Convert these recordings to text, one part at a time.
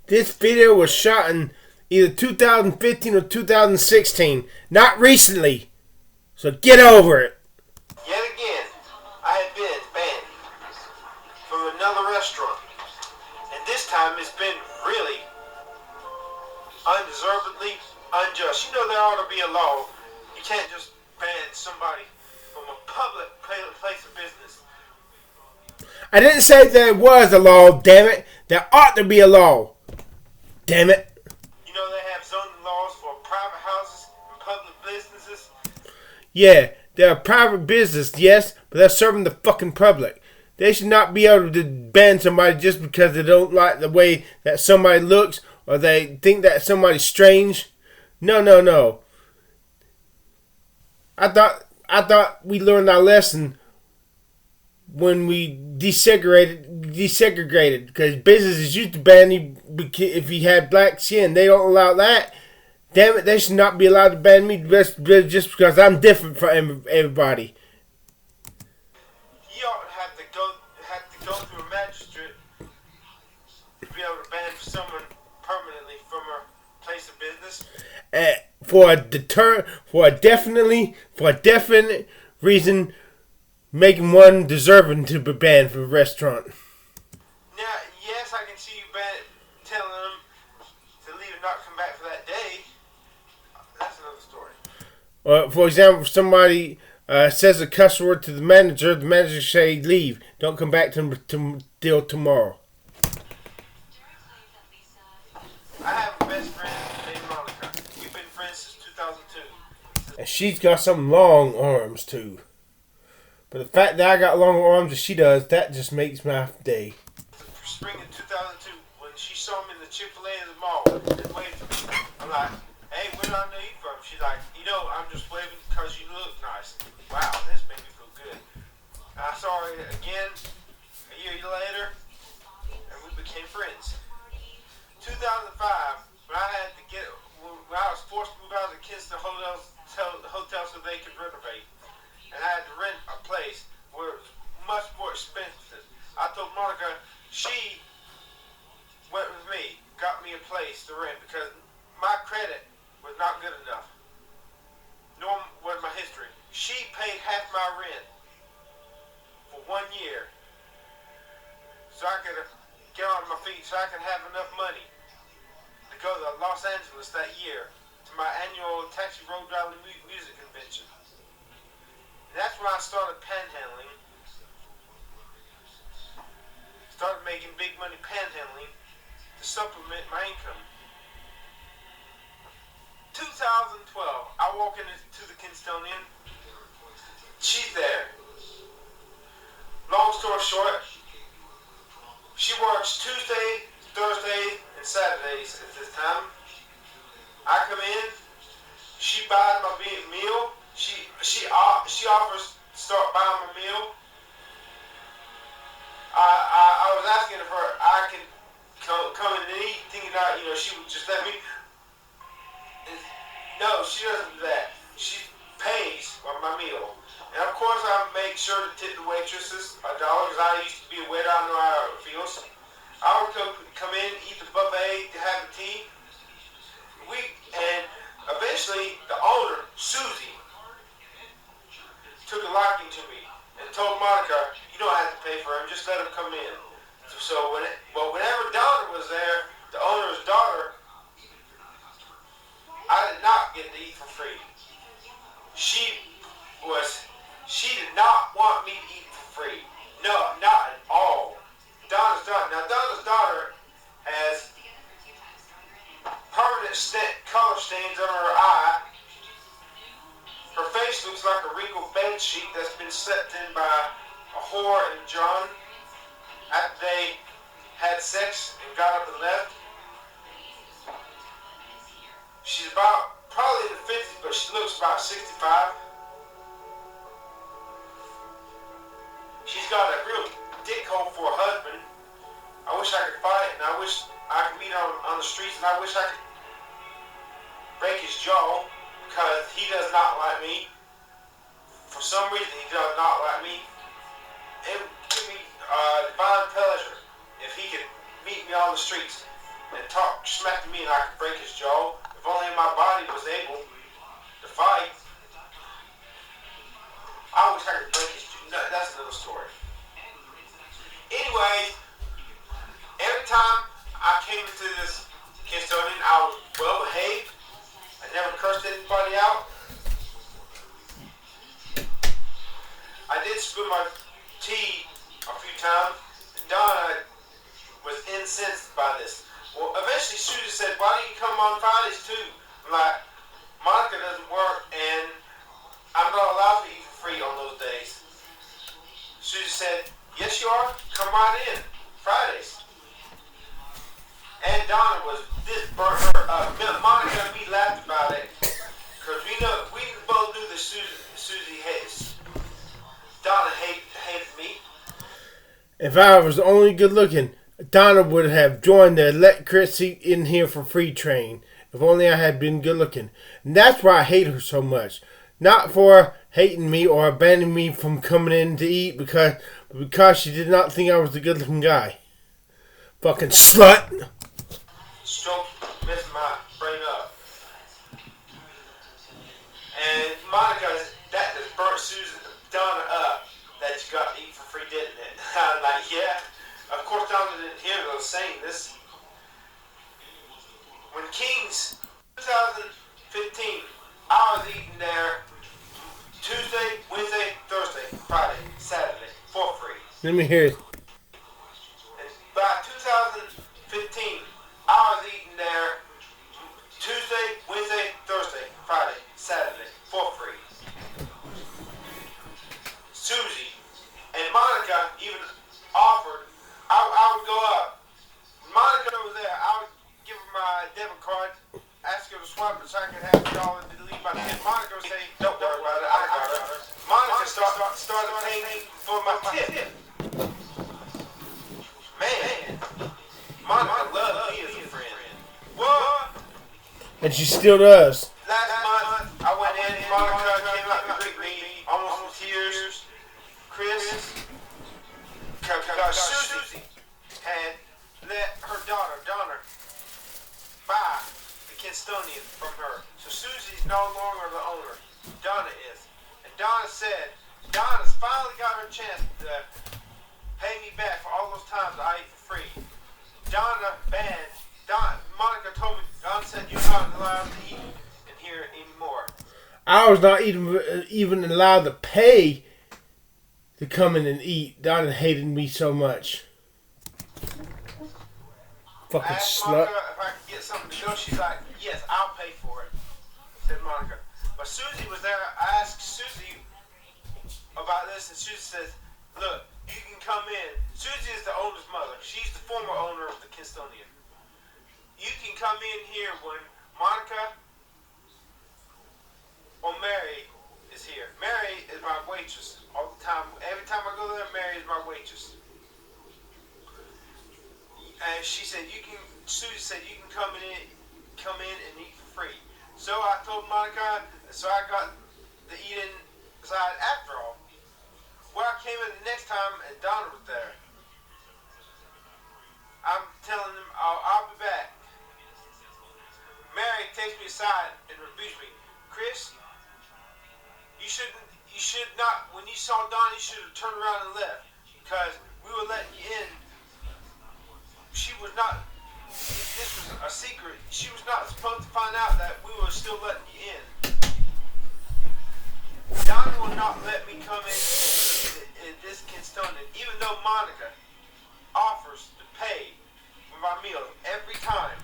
This video was shot in either 2015 or 2016, not recently. So get over it. Yet again, I had been banned from another restaurant. And this time it's been really undeservedly unjust. You know there ought to be a law. You can't just ban somebody from a public place of business. I didn't say there was a law, damn it. There ought to be a law. Damn it. You know they have zoning laws for private houses and public businesses? Yeah, they're a private business, yes, but they're serving the fucking public. They should not be able to ban somebody just because they don't like the way that somebody looks or they think that somebody's strange. No. I thought we learned our lesson when we desegregated, because businesses used to ban you if you had black skin. They don't allow that. Damn it, they should not be allowed to ban me just because I'm different from everybody. You ought to have to go through a magistrate to be able to ban someone permanently from a place of business. For a definite reason, making one deserving to be banned from a restaurant. Now, yes, I can see you telling them to leave and not come back for that day. That's another story. For example, if somebody says a cuss word to the manager say leave. Don't come back till tomorrow. I have a best friend named Monica. We've been friends since 2002. And she's got some long arms too. But the fact that I got longer arms as she does, that just makes my day. Spring of 2002, when she saw me in the Chick-fil-A in the mall and waved to me, I'm like, hey, where do I know you from? She's like, I'm just waving because you look nice. Wow, this made me feel good. And I saw her again a year later, and we became friends. 2005, when I was forced to move out of the Kinston hotel so they could renovate. And I had to rent a place where it was much more expensive. I told Monica, she went with me, got me a place to rent because my credit was not good enough. Nor was my history. She paid half my rent for 1 year so I could get on my feet, so I could have enough money to go to Los Angeles that year to my annual Taxi Road Rally music convention. That's when I started panhandling. Started making big money panhandling to supplement my income. 2012, I walk into the Kinstonian. She's there. Long story short, she works Tuesday, Thursday, and Saturdays at this time. I come in, she buys my meal. She offers to start buying my meal. I was asking if I can come in and eat, thinking that she would just let me. No, she doesn't do that. She pays for my meal, and of course I make sure to tip the waitresses $1 because I used to be a waiter. I know how it feels. I would come in, eat the buffet, to have the tea. And eventually the owner, Susie, took a liking to me and told Monica, you don't have to pay for him, just let him come in. So whenever Donna was there, the owner's daughter, I did not get to eat for free. She did not want me to eat for free. No, not at all. Donna's daughter has permanent color stains under her eye. Her face looks like a wrinkled bed sheet that's been slept in by a whore and John after they had sex and got up and left. She's probably in the 50s, but she looks about 65. She's got a real dick hole for a husband. I wish I could fight, and I wish I could meet her on the streets, and I wish I could break his jaw because he does not like me. For some reason, he does not like me. It would give me divine pleasure if he could meet me on the streets. and smacked me and I could break his jaw. If only my body was able to fight. I wish I could break his jaw. No, that's another story. Anyway, every time I came into this Kinstonian, I was well behaved. I never cursed anybody out. I did spill my tea a few times, and Donna was incensed by this. Well, eventually Susie said, "Why don't you come on Fridays too?" I'm like, "Monica doesn't work, and I'm not allowed to eat for free on those days." Susie said, "Yes, you are. Come right in Fridays." And Donna this burnt her up. Monica and me laughed about it because we both knew that Susie hates. Donna hated me. If I was only good looking, Donna would have joined the Let Chris Eat in Here for Free train. If only I had been good looking. And that's why I hate her so much. Not for hating me or abandoning me from coming in to eat, because she did not think I was the good looking guy. Fucking slut. Stroke messed my brain up. And Monica, that just burnt Donna up that you got to eat for free, didn't it? I'm like, yeah. Of course, Donna didn't hear those saying this. When King's 2015, I was eating there Tuesday, Wednesday, Thursday, Friday, Saturday for free. Let me hear it. And by 2015, I was eating there Tuesday, Wednesday, Thursday, Friday, Saturday for free. Susie and Monica even offered, I would go up. Monica was there, I would give her my debit card, ask her to swipe it so I could have $1 to leave my tip. Monica would say, "Don't worry about it, I got her." Monica started paying for my tip. Man, Monica loved me as a friend. What? And she still does. Last month, I went in, Monica came out to greet me, almost in tears. Chris, because Susie had let her daughter, Donna, buy the Kinstonian from her. So Susie's no longer the owner. Donna is. And Donna said, Donna's finally got her chance to pay me back for all those times I ate for free. Monica told me, Donna said you're not allowed to eat in here anymore. I was not even allowed to pay to come in and eat. Donna hated me so much. Fucking I asked slut. Monica if I could get something to go. She's like, "Yes, I'll pay for it," said Monica. But Susie was there. I asked Susie about this, and Susie says, "Look, you can come in." Susie is the owner's mother. She's the former owner of the Kinstonian. You can come in here when Monica or Mary is here. Mary is my waitress all the time. Every time I go there, Mary is my waitress. And she said, Susie said, you can come in and eat for free. So I told Monica, so I got the eating side after all. Well, I came in the next time and Donna was there. I'm telling them, I'll be back. Mary takes me aside and rebukes me. "Chris, you should not, when you saw Donna, you should have turned around and left. Because we were letting you in. She was not, this was a secret. She was not supposed to find out that we were still letting you in. Donna will not let me come in this Kinstonian, even though Monica offers to pay for my meals every time.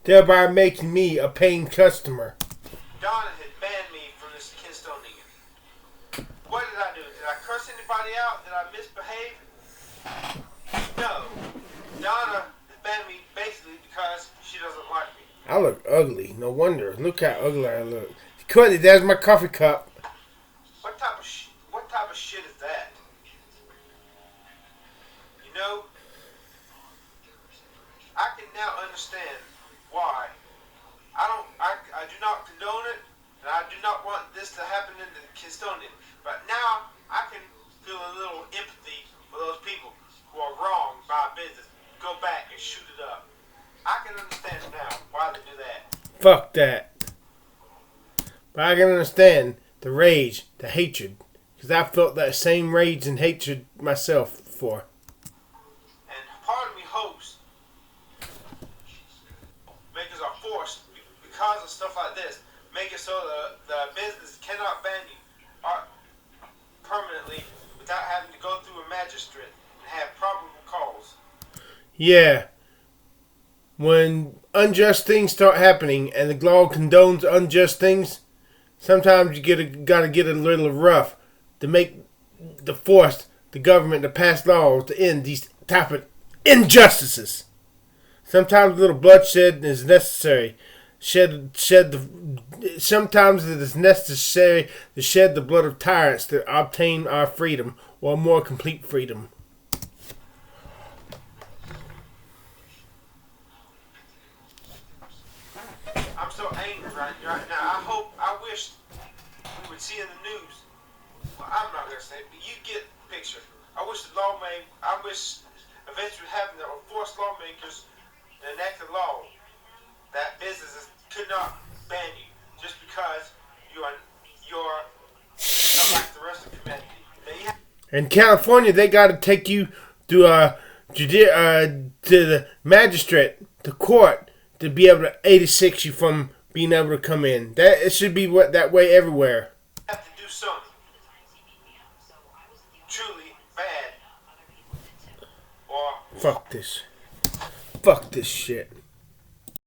Thereby making me a paying customer. Donna had banned me from this Kinstonian. What did I do? Did I curse anybody out? Did I misbehave? No. Donna banned me basically because she doesn't like me. I look ugly. No wonder. Look how ugly I look. Courtney, there's my coffee cup. What type of shit is that? You know, I can now understand why. I do not condone it, and I do not want this to happen in the Kinstonian. But now I can feel a little empathy for those people who are wronged by a business. Go back and shoot it up. I can understand now why they do that. Fuck that. But I can understand the rage, the hatred. Because I felt that same rage and hatred myself before. And part of me hopes makers are forced, because of stuff like this, make it so the business cannot ban you permanently without having to go through a magistrate and have probable cause. Yeah. When unjust things start happening and the law condones unjust things, sometimes you gotta get a little rough to make the government to pass laws to end these type of injustices. Sometimes a little bloodshed is necessary. Sometimes it is necessary to shed the blood of tyrants to obtain our freedom, or a more complete freedom. I'm so angry right now. I wish we would see in the news. Well, I'm not gonna say it, but you get the picture. I wish eventually having to force lawmakers to enact a law that businesses could not ban you just because you're not like the rest of humanity. In California, they got to take you to the magistrate, the court, to be able to 86 you from being able to come in. That it should be that way everywhere. You have to do something truly bad, or fuck this shit.